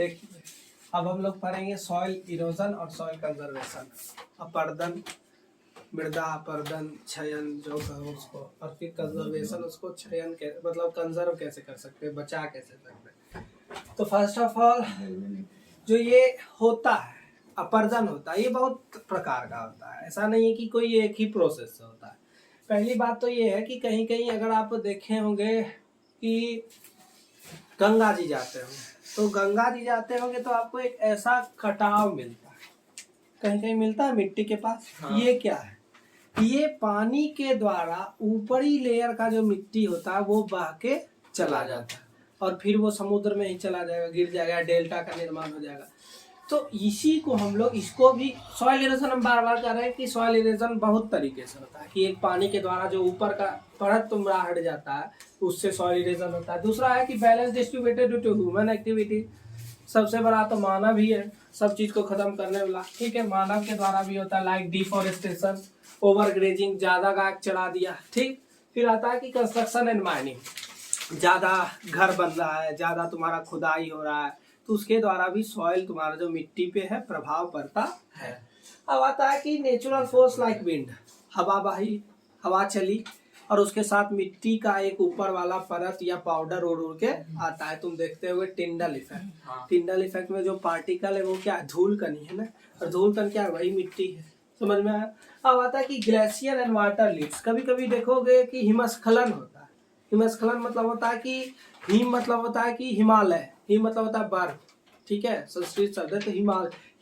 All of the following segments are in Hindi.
देखिए अब हम लोग पढ़ेंगे सॉइल इरोजन और सॉइल कंजर्वेशन। अपर्दन, मृदा अपर्दन, क्षयन जो कहो उसको, और फिर कंजर्वेशन, उसको क्षयन मतलब कंजर्व कैसे कर सकते हैं, बचा कैसे सकते हैं। तो फर्स्ट ऑफ ऑल जो ये होता है अपर्दन होता है, ये बहुत प्रकार का होता है, ऐसा नहीं है कि कोई एक ही प्रोसेस से होता है। पहली बात तो ये है कि कहीं कहीं अगर आप देखे होंगे कि गंगा जी जाते होंगे, तो गंगा जी जाते होंगे तो आपको एक ऐसा कटाव मिलता है, कहीं कहीं मिलता है मिट्टी के पास। हाँ। ये क्या है, ये पानी के द्वारा ऊपरी लेयर का जो मिट्टी होता है वो बह के चला जाता है और फिर वो समुद्र में ही चला जाएगा, गिर जाएगा, डेल्टा का निर्माण हो जाएगा। तो इसी को हम लोग, इसको भी सॉइल इरोजन हम बार बार कर रहे हैं कि सॉइल इरोजन बहुत तरीके से होता है कि एक पानी के द्वारा जो ऊपर का परत तुम्हारा हट जाता है उससे सॉइल इरोजन होता है। दूसरा है कि balance distributed due to human activity, सबसे बड़ा तो मानव ही है सब चीज को खत्म करने वाला, ठीक है, मानव के द्वारा भी होता है, लाइक डिफॉरेस्टेशन, ओवर ग्रेजिंग, ज्यादा गाय चढ़ा दिया, ठीक। फिर आता है कि कंस्ट्रक्शन एंड माइनिंग, ज्यादा घर बन रहा है, ज्यादा तुम्हारा खुदाई हो रहा है, तो उसके द्वारा भी सॉइल तुम्हारा जो मिट्टी पे है प्रभाव पड़ता है। अब आता है कि नेचुरल फोर्स लाइक विंड, हवा बही, हवा चली और उसके साथ मिट्टी का एक ऊपर वाला परत या पाउडर उड़ उड़ के आता है। तुम देखते हुए टिंडल इफेक्ट। हाँ। टिंडल इफेक्ट में जो पार्टिकल है वो क्या है, धूल कण है ना, और धूल कण क्या है, वही मिट्टी है, समझ में आया। अब आता है कि ग्लेशियर एंड वाटर लीड्स, कभी कभी देखोगे कि हिमस्खलन होता है। हिमस्खलन मतलब होता है कि हिम मतलब होता है कि हिमालय, हिम मतलब होता है बर्फ, ठीक है, संस्कृत शब्द है। तो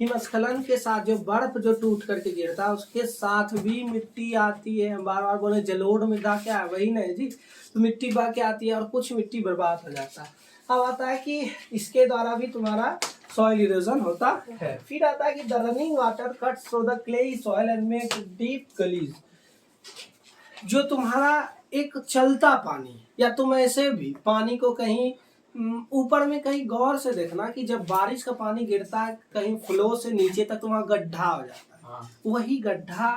हिमस्खलन के साथ जो बर्फ जो टूट करके गिरता है उसके साथ भी मिट्टी आती है। हम बार बार बोले जलोढ़ मृदा क्या है, वही नहीं जी, तो मिट्टी बह के आती है और कुछ मिट्टी बर्बाद हो जाता है। अब आता है कि इसके द्वारा भी तुम्हारा सॉइल इरोजन होता है। फिर आता है कि the running water cuts through the clayey soil and make deep gullies, जो तुम्हारा एक चलता पानी, या तुम ऐसे भी पानी को कहीं ऊपर में कहीं गौर से देखना कि जब बारिश का पानी गिरता है कहीं फ्लो से नीचे तक तुम्हारा गड्ढा हो जाता है। हाँ। वही गड्ढा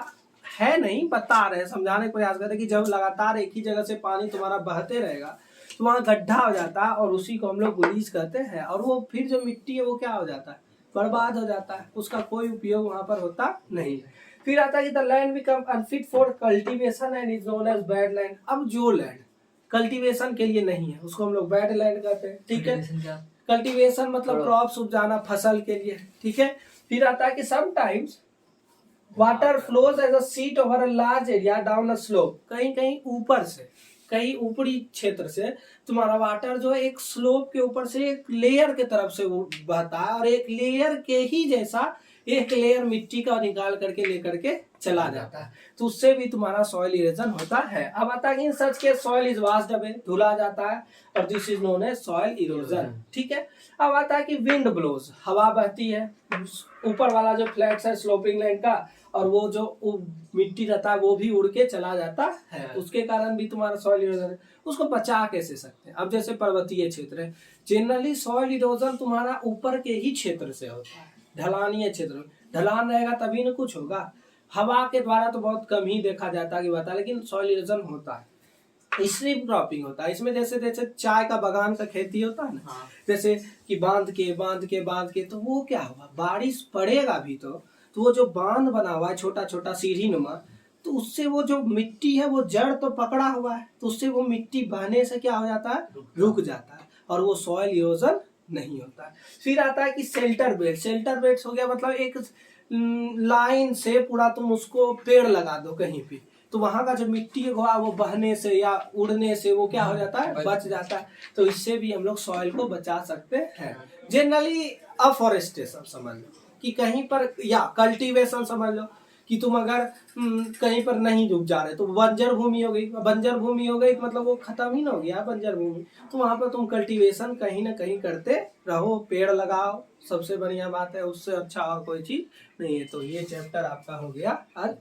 है नहीं, बता रहे, समझाने का प्रयास करते कि जब लगातार एक ही जगह से पानी तुम्हारा बहते रहेगा तो वहाँ गड्ढा हो जाता है और उसी को हम लोग गुलीज कहते हैं, और वो फिर जो मिट्टी है वो क्या हो जाता है, बर्बाद हो जाता है, उसका कोई उपयोग वहाँ पर होता नहीं। फिर आता है कि the land become unfit for cultivation and is known as bad land. अब जो लैंड कल्टीवेशन के लिए नहीं है उसको हम लोग बैड लैंड कहते हैं, ठीक है। कल्टीवेशन मतलब क्रॉप्स उपजाना फसल के लिए, ठीक है। फिर आता है कि sometimes water flows as a sheet over a large area down a slope, कहीं कहीं ऊपर से, कहीं ऊपरी क्षेत्र से तुम्हारा वाटर जो है एक स्लोप के ऊपर से एक लेयर के तरफ से बहता है और एक लेयर के ही जैसा एक लेयर मिट्टी का निकाल करके लेकर के चला जाता है, तो उससे भी तुम्हारा सॉइल इरोजन होता है। अब आता है कि इन सच के सॉइल इज वाश्ड अवे, धुला जाता है और this is known as soil erosion, ठीक है। अब आता है कि विंड ब्लोज, हवा बहती है, ऊपर वाला जो फ्लैट्स है स्लोपिंग लैंड का, और वो जो मिट्टी रहता है वो भी उड़ के चला जाता है, उसके कारण भी तुम्हारा सॉइल इरोजन है। उसको बचा कैसे सकते हैं, अब जैसे पर्वतीय क्षेत्र है, जनरली सॉइल इरोजन तुम्हारा ऊपर के ही क्षेत्र से होता है, ढलानीय क्षेत्र में ढलान रहेगा तभी ना कुछ होगा। हवा के द्वारा तो बहुत कम ही देखा जाता है कि बता, लेकिन सॉइल इरोजन होता है। स्ट्रीम क्रॉपिंग होता है, इसमें जैसे जैसे चाय का बागान का खेती होता है ना। हाँ। जैसे कि बांध के तो वो क्या होगा, बारिश पड़ेगा भी तो वो जो बांध बना हुआ है छोटा छोटा सीढ़ी नुमा, तो उससे वो जो मिट्टी है वो जड़ तो पकड़ा हुआ है, तो उससे वो मिट्टी बहने से क्या हो जाता है, रुक जाता है और वो सॉइल इरोजन नहीं होता है। फिर आता है कि शेल्टर बेड, शेल्टर बेड्स हो गया मतलब एक लाइन से पूरा तुम उसको पेड़ लगा दो कहीं भी, तो वहां का जो मिट्टी है वो बहने से या उड़ने से वो क्या हो जाता है, बच जाता है, तो इससे भी हम लोग सॉइल को बचा सकते हैं। जनरली अफॉरेस्टेशन समझ लो कि कहीं पर, या कल्टीवेशन समझ लो कि तुम अगर कहीं पर नहीं रुक जा रहे तो बंजर भूमि हो गई, बंजर भूमि हो गई मतलब वो खत्म ही ना हो गया बंजर भूमि, तो वहां पर तुम कल्टीवेशन कहीं ना कहीं करते रहो, पेड़ लगाओ, सबसे बढ़िया बात है, उससे अच्छा और कोई चीज नहीं है। तो ये चैप्टर आपका हो गया आज।